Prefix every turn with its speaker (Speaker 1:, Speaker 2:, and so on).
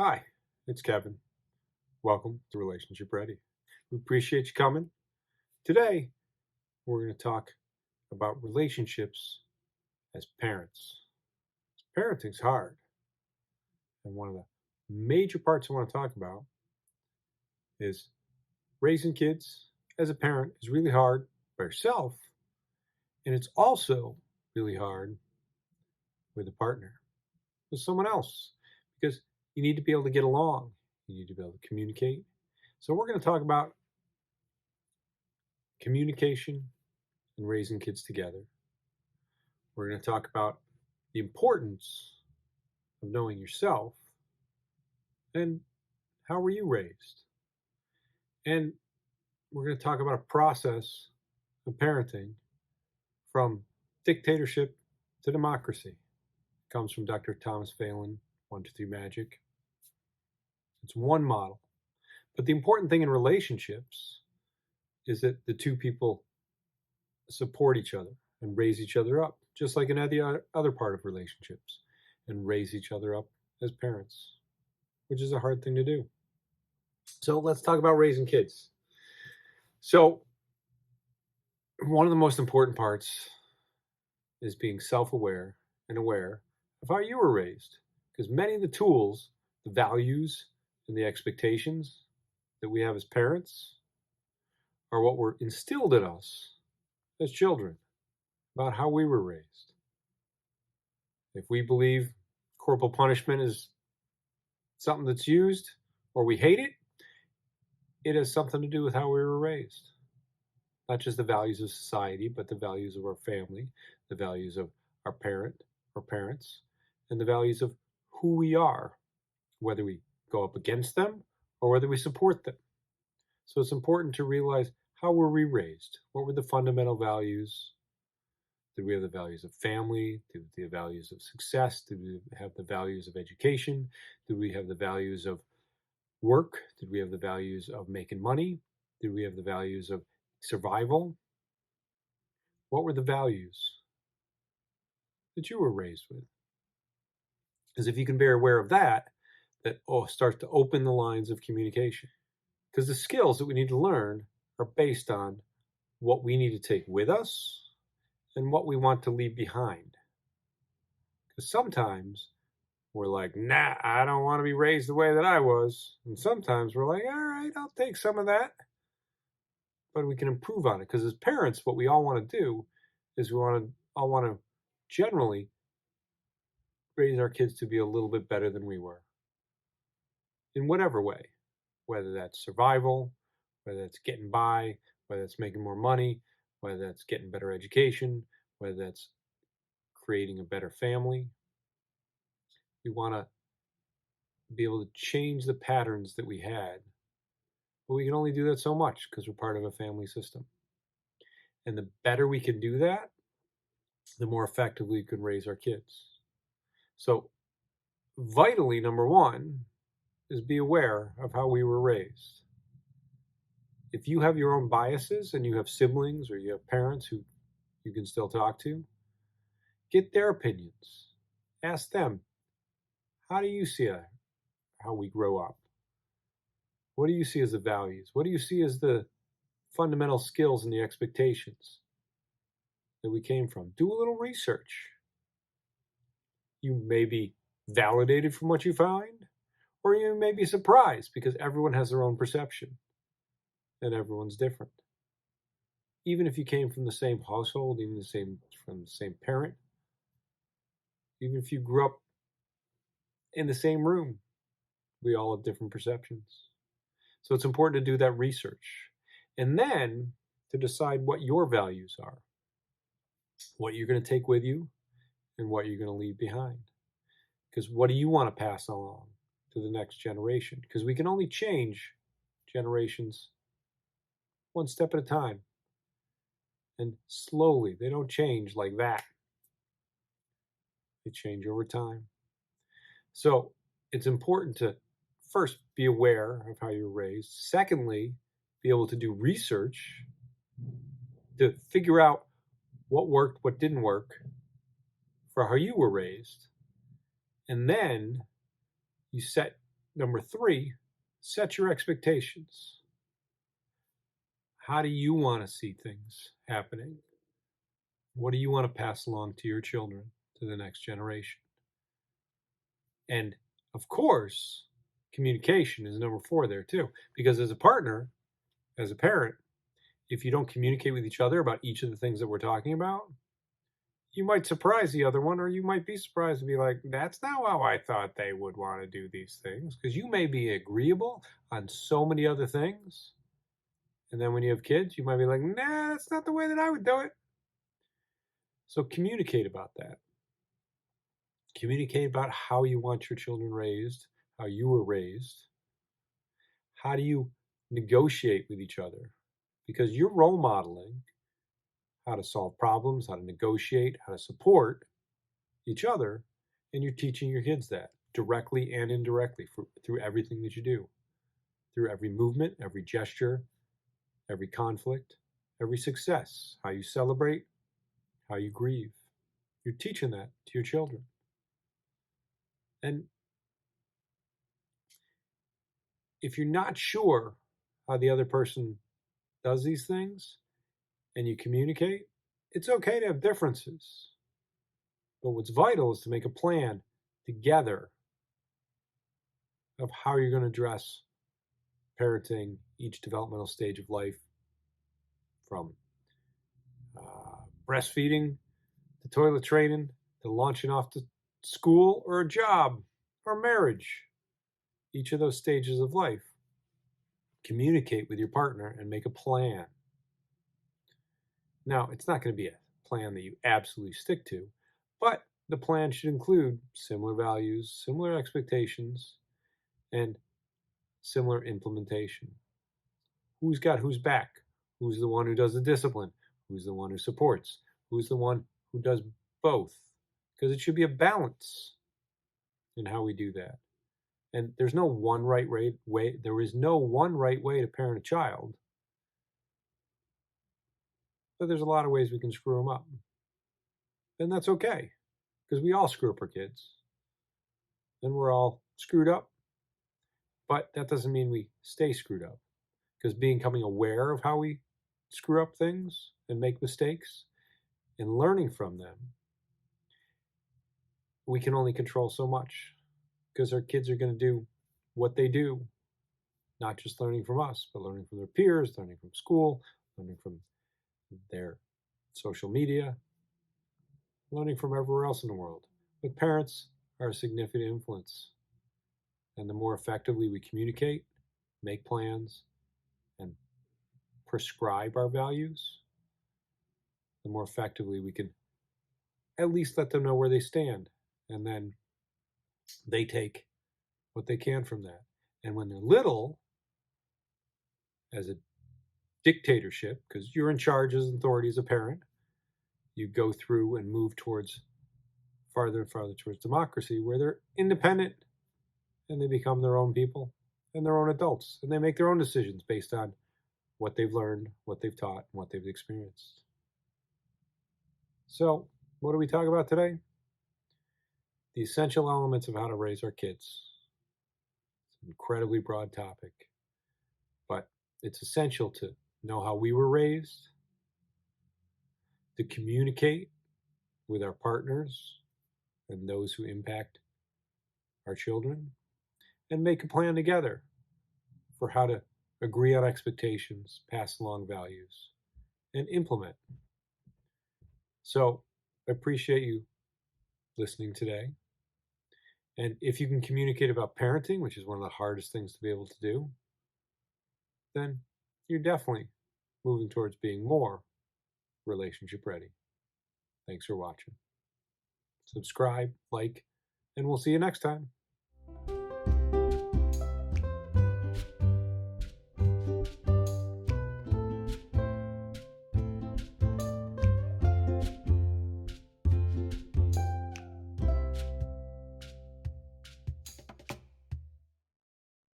Speaker 1: Hi, it's Kevin. Welcome to Relationship Ready. We appreciate you coming. Today, we're going to talk about relationships as parents. Parenting's hard, and one of the major parts I want to talk about is raising kids as a parent is really hard by yourself, and it's also really hard with a partner, with someone else, because you need to be able to get along, you need to be able to communicate. So, we're going to talk about communication and raising kids together. We're going to talk about the importance of knowing yourself and how were you raised. And we're going to talk about a process of parenting from dictatorship to democracy. It comes from Dr. Thomas Phelan, 123 Magic. It's one model. But the important thing in relationships is that the two people support each other and raise each other up, just like in any other part of relationships, and raise each other up as parents, which is a hard thing to do. So let's talk about raising kids. So one of the most important parts is being self-aware and aware of how you were raised, because many of the tools, the values, and the expectations that we have as parents are what were instilled in us as children about how we were raised. If we believe corporal punishment is something that's used or we hate it, it has something to do with how we were raised. Not just the values of society, but the values of our family, the values of our parents, and the values of who we are, whether we go up against them or whether we support them. So it's important to realize, how were we raised? What were the fundamental values? Did we have the values of family? Did we have the values of success? Did we have the values of education? Did we have the values of work? Did we have the values of making money? Did we have the values of survival? What were the values that you were raised with? Because if you can be aware of that starts to open the lines of communication. Because the skills that we need to learn are based on what we need to take with us and what we want to leave behind. Because sometimes we're like, nah, I don't want to be raised the way that I was. And sometimes we're like, all right, I'll take some of that. But we can improve on it. Because as parents, what we all want to do is we all want to generally raise our kids to be a little bit better than we were. In whatever way, whether that's survival, whether that's getting by, whether that's making more money, whether that's getting better education, whether that's creating a better family. We want to be able to change the patterns that we had, but we can only do that so much because we're part of a family system. And the better we can do that, the more effectively we can raise our kids. So vitally, number one is be aware of how we were raised. If you have your own biases and you have siblings or you have parents who you can still talk to, get their opinions. Ask them, how do you see how we grow up? What do you see as the values? What do you see as the fundamental skills and the expectations that we came from? Do a little research. You may be validated from what you find, or you may be surprised because everyone has their own perception and everyone's different. Even if you came from the same household, from the same parent, even if you grew up in the same room, we all have different perceptions. So it's important to do that research. And then to decide what your values are, what you're going to take with you, and what you're going to leave behind. Because what do you want to pass along to the next generation? Because we can only change generations one step at a time. And slowly, they don't change like that. They change over time. So it's important to first be aware of how you're raised. Secondly, be able to do research to figure out what worked, what didn't work for how you were raised. And then you set Number three, set your expectations. How do you want to see things happening? What do you want to pass along to your children, to the next generation? And of course, communication is number four there too. Because as a partner, as a parent, if you don't communicate with each other about each of the things that we're talking about, you might surprise the other one, or you might be surprised to be like, that's not how I thought they would want to do these things. Because you may be agreeable on so many other things. And then when you have kids, you might be like, nah, that's not the way that I would do it. So communicate about that. Communicate about how you want your children raised, how you were raised. How do you negotiate with each other? Because you're role modeling how to solve problems, how to negotiate, how to support each other, and you're teaching your kids that directly and indirectly through everything that you do, through every movement, every gesture, every conflict, every success, how you celebrate, how you grieve. You're teaching that to your children. And if you're not sure how the other person does these things and you communicate, it's okay to have differences. But what's vital is to make a plan together of how you're going to address parenting each developmental stage of life, from breastfeeding to toilet training to launching off to school or a job or marriage. Each of those stages of life, communicate with your partner and make a plan. Now, it's not going to be a plan that you absolutely stick to, but the plan should include similar values, similar expectations, and similar implementation. Who's got who's back? Who's the one who does the discipline? Who's the one who supports? Who's the one who does both? Because it should be a balance in how we do that. And there's no one right way. There is no one right way to parent a child. But there's a lot of ways we can screw them up. And that's okay, because we all screw up our kids. And we're all screwed up. But that doesn't mean we stay screwed up. Because becoming aware of how we screw up things and make mistakes and learning from them, we can only control so much. Because our kids are going to do what they do, not just learning from us, but learning from their peers, learning from school, learning from their social media, learning from everywhere else in the world. But parents are a significant influence. And the more effectively we communicate, make plans, and prescribe our values, the more effectively we can at least let them know where they stand. And then they take what they can from that. And when they're little, as a dictatorship, because you're in charge as authority as a parent, you go through and move towards farther and farther towards democracy, where they're independent and they become their own people and their own adults, and they make their own decisions based on what they've learned, what they've taught, and what they've experienced. So, what do we talk about today? The essential elements of how to raise our kids. It's an incredibly broad topic, but it's essential to know how we were raised, to communicate with our partners and those who impact our children, and make a plan together for how to agree on expectations, pass along values, and implement. So I appreciate you listening today. And if you can communicate about parenting, which is one of the hardest things to be able to do, then you're definitely moving towards being more relationship ready. Thanks for watching. Subscribe, like, and we'll see you next time.